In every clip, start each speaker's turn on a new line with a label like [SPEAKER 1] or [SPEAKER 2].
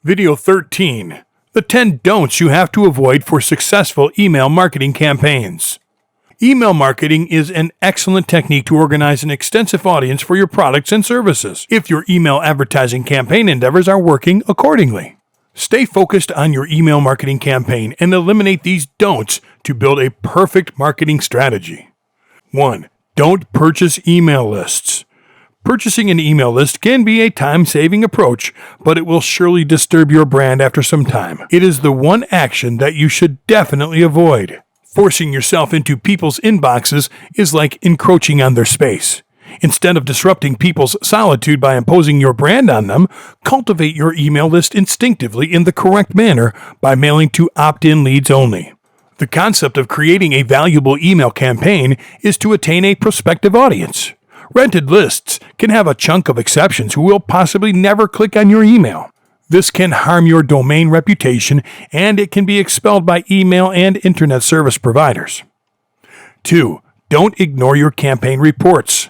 [SPEAKER 1] Video 13. The 10 don'ts you have to avoid for successful email marketing campaigns. Email marketing is an excellent technique to organize an extensive audience for your products and services if your email advertising campaign endeavors are working accordingly. Stay focused on your email marketing campaign and eliminate these don'ts to build a perfect marketing strategy. 1. Don't purchase email lists. Purchasing an email list can be a time-saving approach, but it will surely disturb your brand after some time. It is the one action that you should definitely avoid. Forcing yourself into people's inboxes is like encroaching on their space. Instead of disrupting people's solitude by imposing your brand on them, cultivate your email list instinctively in the correct manner by mailing to opt-in leads only. The concept of creating a valuable email campaign is to attain a prospective audience. Rented lists can have a chunk of exceptions who will possibly never click on your email. This can harm your domain reputation, and it can be expelled by email and internet service providers. 2. Don't ignore your campaign reports.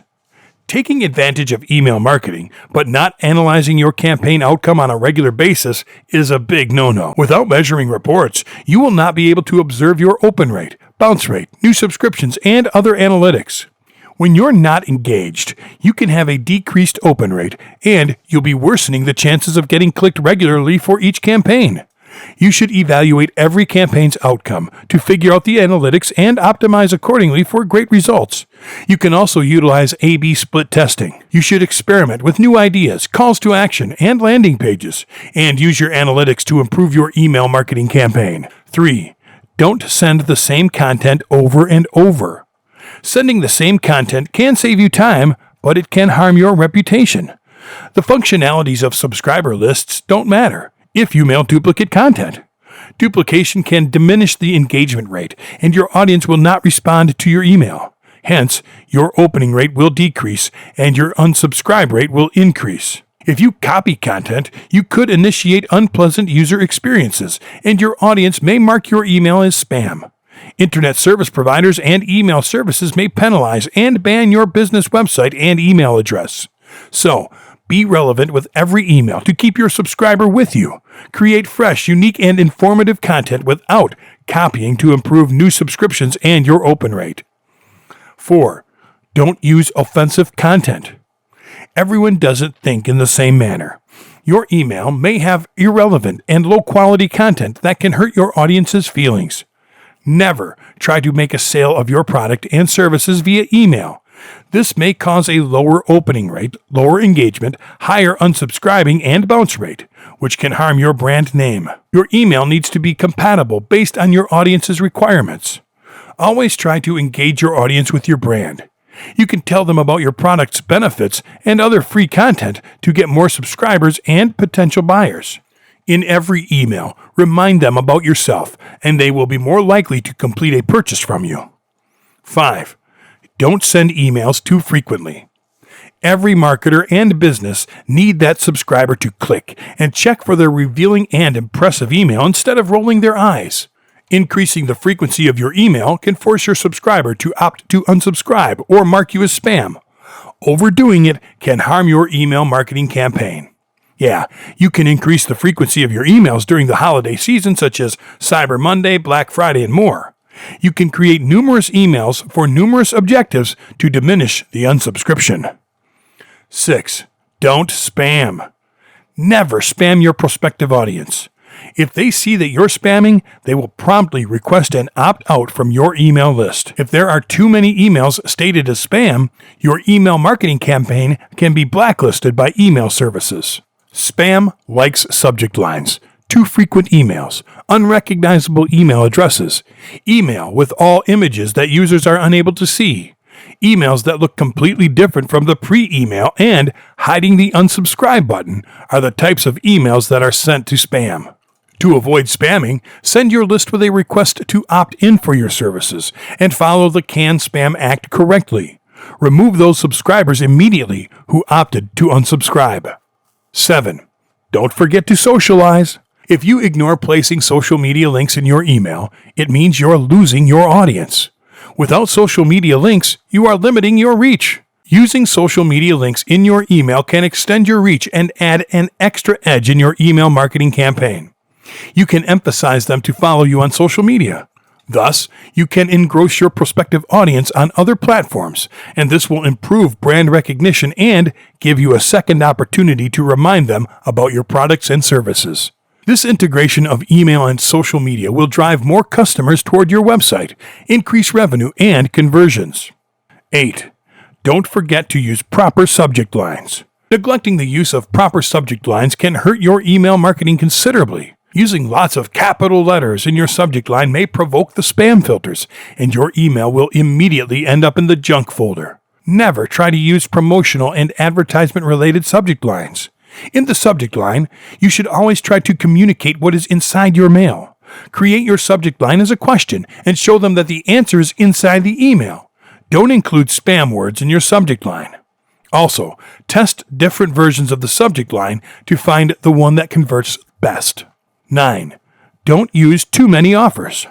[SPEAKER 1] Taking advantage of email marketing, but not analyzing your campaign outcome on a regular basis is a big no-no. Without measuring reports, you will not be able to observe your open rate, bounce rate, new subscriptions, and other analytics. When you're not engaged, you can have a decreased open rate, and you'll be worsening the chances of getting clicked regularly for each campaign. You should evaluate every campaign's outcome to figure out the analytics and optimize accordingly for great results. You can also utilize A/B split testing. You should experiment with new ideas, calls to action, and landing pages, and use your analytics to improve your email marketing campaign. 3. Don't send the same content over and over. Sending the same content can save you time, but it can harm your reputation. The functionalities of subscriber lists don't matter if you mail duplicate content. Duplication can diminish the engagement rate, and your audience will not respond to your email. Hence, your opening rate will decrease, and your unsubscribe rate will increase. If you copy content, you could initiate unpleasant user experiences, and your audience may mark your email as spam. Internet service providers and email services may penalize and ban your business website and email address. So, be relevant with every email to keep your subscriber with you. Create fresh, unique, and informative content without copying to improve new subscriptions and your open rate. 4. Don't use offensive content. Everyone doesn't think in the same manner. Your email may have irrelevant and low-quality content that can hurt your audience's feelings. Never try to make a sale of your product and services via email. This may cause a lower opening rate, lower engagement, higher unsubscribing, and bounce rate, which can harm your brand name. Your email needs to be compatible based on your audience's requirements. Always try to engage your audience with your brand. You can tell them about your product's benefits and other free content to get more subscribers and potential buyers. In every email, remind them about yourself, and they will be more likely to complete a purchase from you. 5. Don't send emails too frequently. Every marketer and business need that subscriber to click and check for their revealing and impressive email instead of rolling their eyes. Increasing the frequency of your email can force your subscriber to opt to unsubscribe or mark you as spam. Overdoing it can harm your email marketing campaign. Yeah, you can increase the frequency of your emails during the holiday season, such as Cyber Monday, Black Friday, and more. You can create numerous emails for numerous objectives to diminish the unsubscription. 6. Don't spam. Never spam your prospective audience. If they see that you're spamming, they will promptly request an opt-out from your email list. If there are too many emails stated as spam, your email marketing campaign can be blacklisted by email services. Spam likes subject lines, too frequent emails, unrecognizable email addresses, email with all images that users are unable to see, emails that look completely different from the pre-email, and hiding the unsubscribe button are the types of emails that are sent to spam. To avoid spamming, send your list with a request to opt in for your services and follow the CAN-SPAM Act correctly. Remove those subscribers immediately who opted to unsubscribe. 7. Don't forget to socialize. If you ignore placing social media links in your email, it means you're losing your audience. Without social media links, you are limiting your reach. Using social media links in your email can extend your reach and add an extra edge in your email marketing campaign. You can emphasize them to follow you on social media. Thus, you can engross your prospective audience on other platforms, and this will improve brand recognition and give you a second opportunity to remind them about your products and services. This integration of email and social media will drive more customers toward your website, increase revenue, and conversions. 8. Don't forget to use proper subject lines. Neglecting the use of proper subject lines can hurt your email marketing considerably. Using lots of capital letters in your subject line may provoke the spam filters, and your email will immediately end up in the junk folder. Never try to use promotional and advertisement-related subject lines. In the subject line, you should always try to communicate what is inside your mail. Create your subject line as a question and show them that the answer is inside the email. Don't include spam words in your subject line. Also, test different versions of the subject line to find the one that converts best. 9. Don't use too many offers.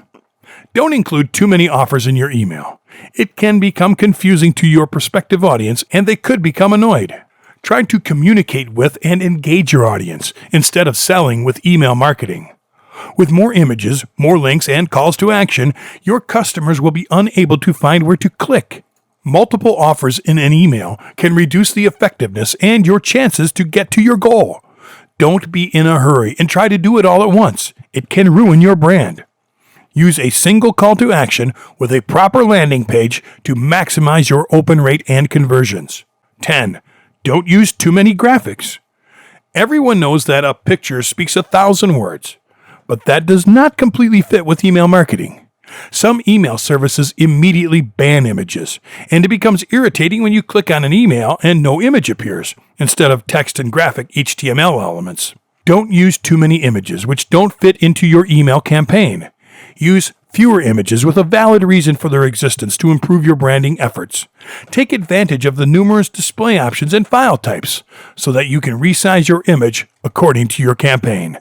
[SPEAKER 1] Don't include too many offers in your email. It can become confusing to your prospective audience, and they could become annoyed. Try to communicate with and engage your audience instead of selling with email marketing. With more images, more links, and calls to action, your customers will be unable to find where to click. Multiple offers in an email can reduce the effectiveness and your chances to get to your goal. Don't be in a hurry and try to do it all at once. It can ruin your brand. Use a single call to action with a proper landing page to maximize your open rate and conversions. 10. Don't use too many graphics. Everyone knows that a picture speaks 1,000 words, but that does not completely fit with email marketing. Some email services immediately ban images, and it becomes irritating when you click on an email and no image appears, instead of text and graphic HTML elements. Don't use too many images which don't fit into your email campaign. Use fewer images with a valid reason for their existence to improve your branding efforts. Take advantage of the numerous display options and file types so that you can resize your image according to your campaign.